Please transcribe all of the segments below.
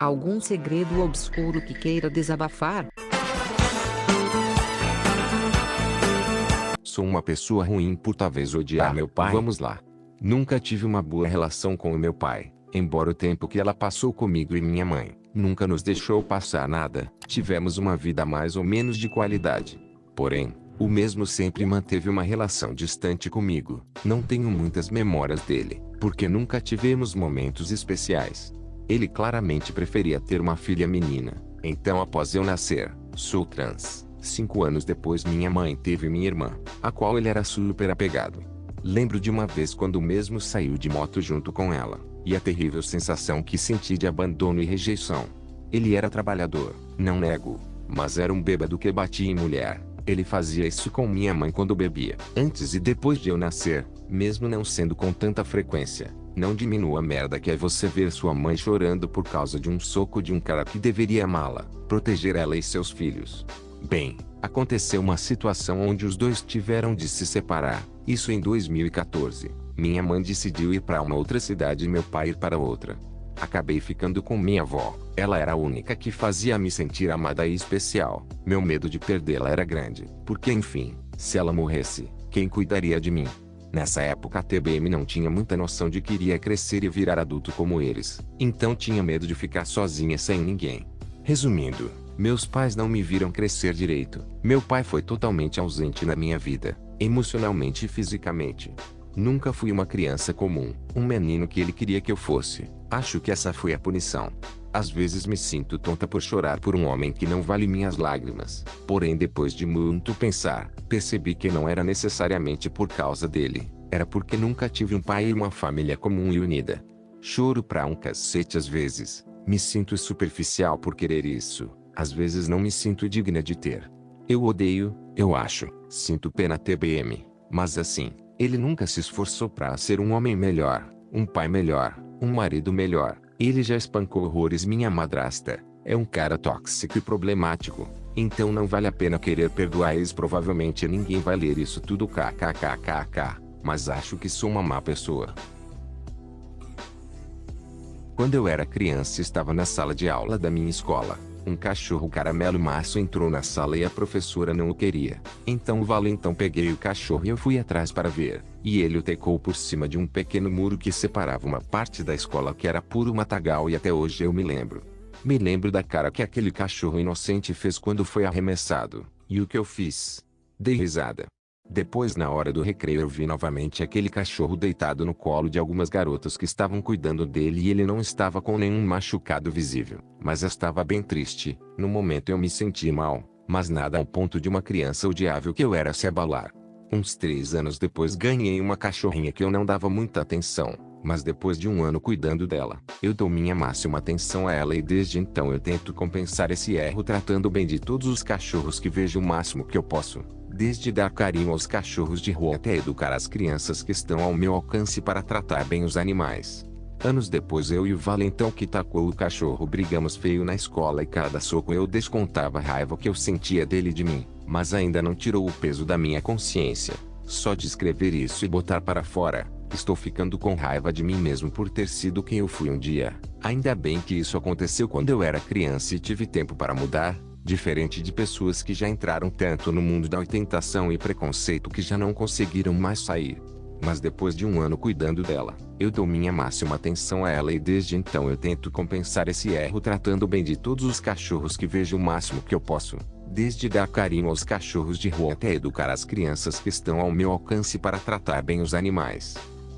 Algum segredo obscuro que queira desabafar? Sou uma pessoa ruim por talvez odiar meu pai. Vamos lá. Nunca tive uma boa relação com o meu pai, embora o tempo que ela passou comigo e minha mãe nunca nos deixou passar nada. Tivemos uma vida mais ou menos de qualidade. Porém, o mesmo sempre manteve uma relação distante comigo. Não tenho muitas memórias dele, porque nunca tivemos momentos especiais. Ele claramente preferia ter uma filha menina. Então, após eu nascer, sou trans. 5 anos depois, minha mãe teve minha irmã, a qual ele era super apegado. Lembro de uma vez quando o mesmo saiu de moto junto com ela, e a terrível sensação que senti de abandono e rejeição. Ele era trabalhador, não nego, mas era um bêbado que batia em mulher. Ele fazia isso com minha mãe quando bebia. Antes e depois de eu nascer, mesmo não sendo com tanta frequência, não diminua a merda que é você ver sua mãe chorando por causa de um soco de um cara que deveria amá-la, proteger ela e seus filhos. Bem, aconteceu uma situação onde os dois tiveram de se separar. Isso em 2014. Minha mãe decidiu ir para uma outra cidade e meu pai ir para outra. Acabei ficando com minha avó. Ela era a única que fazia me sentir amada e especial. Meu medo de perdê-la era grande, porque enfim, se ela morresse, quem cuidaria de mim? Nessa época a TBM não tinha muita noção de que iria crescer e virar adulto como eles. Então tinha medo de ficar sozinha sem ninguém. Resumindo, meus pais não me viram crescer direito. Meu pai foi totalmente ausente na minha vida, emocionalmente e fisicamente. Nunca fui uma criança comum, um menino que ele queria que eu fosse. Acho que essa foi a punição. Às vezes me sinto tonta por chorar por um homem que não vale minhas lágrimas. Porém, depois de muito pensar, percebi que não era necessariamente por causa dele. Era porque nunca tive um pai e uma família comum e unida. Choro pra um cacete às vezes. Me sinto superficial por querer isso. Às vezes não me sinto digna de ter. Eu odeio, eu acho. Sinto pena TBM. Mas assim, ele nunca se esforçou pra ser um homem melhor, um pai melhor, um marido melhor. Ele já espancou horrores minha madrasta. É um cara tóxico e problemático. Então não vale a pena querer perdoar eles. Provavelmente ninguém vai ler isso tudo kkkk. Mas acho que sou uma má pessoa. Quando eu era criança estava na sala de aula da minha escola. Um cachorro caramelo maço entrou na sala e a professora não o queria. Então o valentão peguei o cachorro e eu fui atrás para ver. E ele o tecou por cima de um pequeno muro que separava uma parte da escola que era puro matagal e até hoje eu me lembro. Me lembro da cara que aquele cachorro inocente fez quando foi arremessado. E o que eu fiz? Dei risada. Depois, na hora do recreio, eu vi novamente aquele cachorro deitado no colo de algumas garotas que estavam cuidando dele e ele não estava com nenhum machucado visível, mas estava bem triste. No momento eu me senti mal, mas nada ao ponto de uma criança odiável que eu era se abalar. Uns 3 anos depois ganhei uma cachorrinha que eu não dava muita atenção, mas depois de 1 ano cuidando dela, eu dou minha máxima atenção a ela e desde então eu tento compensar esse erro tratando bem de todos os cachorros que vejo o máximo que eu posso. Desde dar carinho aos cachorros de rua até educar as crianças que estão ao meu alcance para tratar bem os animais. Anos depois eu e o valentão que tacou o cachorro brigamos feio na escola e cada soco eu descontava a raiva que eu sentia dele e de mim, mas ainda não tirou o peso da minha consciência. Só de escrever isso e botar para fora, estou ficando com raiva de mim mesmo por ter sido quem eu fui um dia. Ainda bem que isso aconteceu quando eu era criança e tive tempo para mudar. Diferente de pessoas que já entraram tanto no mundo da tentação e preconceito que já não conseguiram mais sair. Mas depois de 1 ano cuidando dela, eu dou minha máxima atenção a ela e desde então eu tento compensar esse erro tratando bem de todos os cachorros que vejo o máximo que eu posso. Desde dar carinho aos cachorros de rua até educar as crianças que estão ao meu alcance para tratar bem os animais.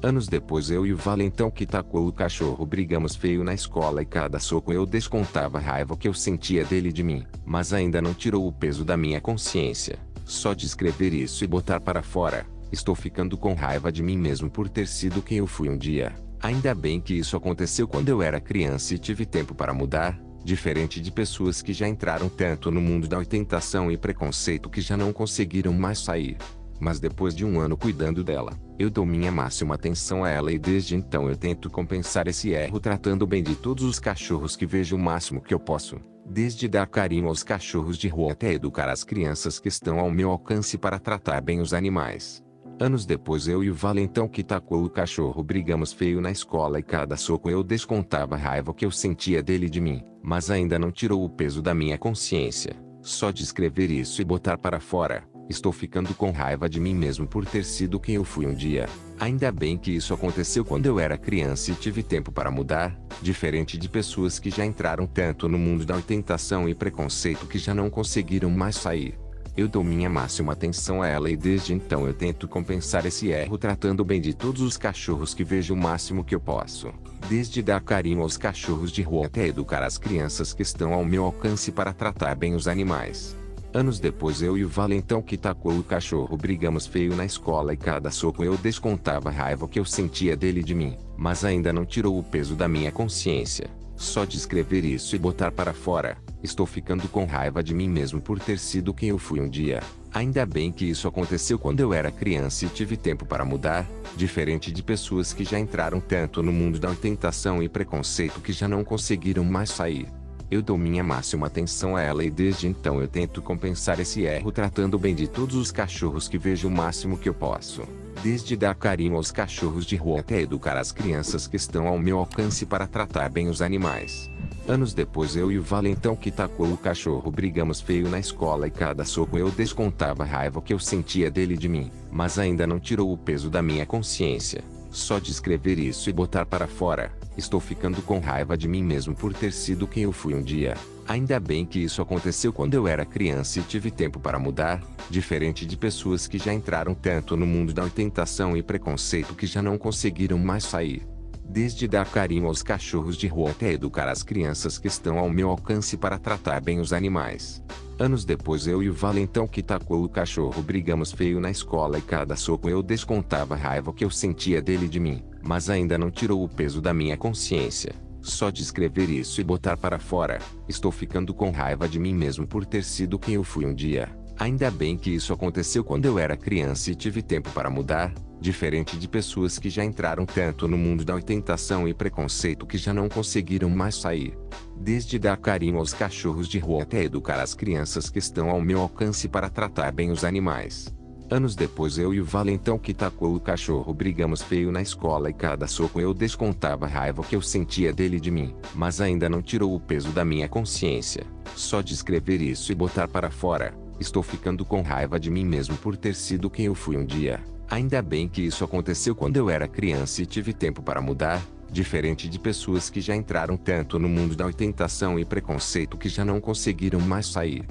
Anos depois eu e o valentão que tacou o cachorro brigamos feio na escola e cada soco eu descontava a raiva que eu sentia dele e de mim, mas ainda não tirou o peso da minha consciência. Só de escrever isso e botar para fora, estou ficando com raiva de mim mesmo por ter sido quem eu fui um dia. Ainda bem que isso aconteceu quando eu era criança e tive tempo para mudar, diferente de pessoas que já entraram tanto no mundo da tentação e preconceito que já não conseguiram mais sair. Mas depois de 1 ano cuidando dela, eu dou minha máxima atenção a ela e desde então eu tento compensar esse erro tratando bem de todos os cachorros que vejo o máximo que eu posso. Desde dar carinho aos cachorros de rua até educar as crianças que estão ao meu alcance para tratar bem os animais. Anos depois eu e o valentão que tacou o cachorro brigamos feio na escola e cada soco eu descontava a raiva que eu sentia dele e de mim, mas ainda não tirou o peso da minha consciência. Só de escrever isso e botar para fora, estou ficando com raiva de mim mesmo por ter sido quem eu fui um dia. Ainda bem que isso aconteceu quando eu era criança e tive tempo para mudar, diferente de pessoas que já entraram tanto no mundo da tentação e preconceito que já não conseguiram mais sair. Eu dou minha máxima atenção a ela e desde então eu tento compensar esse erro tratando bem de todos os cachorros que vejo o máximo que eu posso. Desde dar carinho aos cachorros de rua até educar as crianças que estão ao meu alcance para tratar bem os animais. Anos depois eu e o valentão que tacou o cachorro brigamos feio na escola e cada soco eu descontava a raiva que eu sentia dele e de mim, mas ainda não tirou o peso da minha consciência. Só de escrever isso e botar para fora, estou ficando com raiva de mim mesmo por ter sido quem eu fui um dia. Ainda bem que isso aconteceu quando eu era criança e tive tempo para mudar, diferente de pessoas que já entraram tanto no mundo da tentação e preconceito que já não conseguiram mais sair. Eu dou minha máxima atenção a ela e desde então eu tento compensar esse erro tratando bem de todos os cachorros que vejo o máximo que eu posso. Desde dar carinho aos cachorros de rua até educar as crianças que estão ao meu alcance para tratar bem os animais. Anos depois eu e o valentão que tacou o cachorro brigamos feio na escola e cada soco eu descontava a raiva que eu sentia dele e de mim, mas ainda não tirou o peso da minha consciência. Só de escrever isso e botar para fora, estou ficando com raiva de mim mesmo por ter sido quem eu fui um dia. Ainda bem que isso aconteceu quando eu era criança e tive tempo para mudar, diferente de pessoas que já entraram tanto no mundo da tentação e preconceito que já não conseguiram mais sair. Desde dar carinho aos cachorros de rua até educar as crianças que estão ao meu alcance para tratar bem os animais. Anos depois eu e o valentão que tacou o cachorro brigamos feio na escola e cada soco eu descontava a raiva que eu sentia dele e de mim, mas ainda não tirou o peso da minha consciência. Só de escrever isso e botar para fora, estou ficando com raiva de mim mesmo por ter sido quem eu fui um dia. Ainda bem que isso aconteceu quando eu era criança e tive tempo para mudar, diferente de pessoas que já entraram tanto no mundo da tentação e preconceito que já não conseguiram mais sair. Desde dar carinho aos cachorros de rua até educar as crianças que estão ao meu alcance para tratar bem os animais. Anos depois eu e o valentão que tacou o cachorro brigamos feio na escola e cada soco eu descontava a raiva que eu sentia dele e de mim, mas ainda não tirou o peso da minha consciência. Só de escrever isso e botar para fora, estou ficando com raiva de mim mesmo por ter sido quem eu fui um dia. Ainda bem que isso aconteceu quando eu era criança e tive tempo para mudar, diferente de pessoas que já entraram tanto no mundo da tentação e preconceito que já não conseguiram mais sair.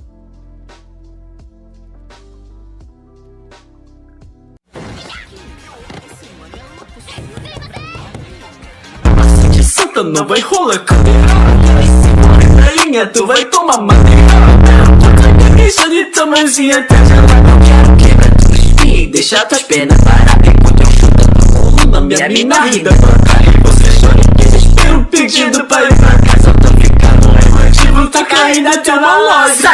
Não vai rolar cadeira. Na linha tu vai tomar madeira. Deixa de tamanzinha até não quero quebrar tuas espinhas. Deixa tuas penas parar enquanto eu chuto na minha mina rida. Você chora em desespero pedindo pra ir pra casa. Tô ficando emotivo, tá caindo até uma loja.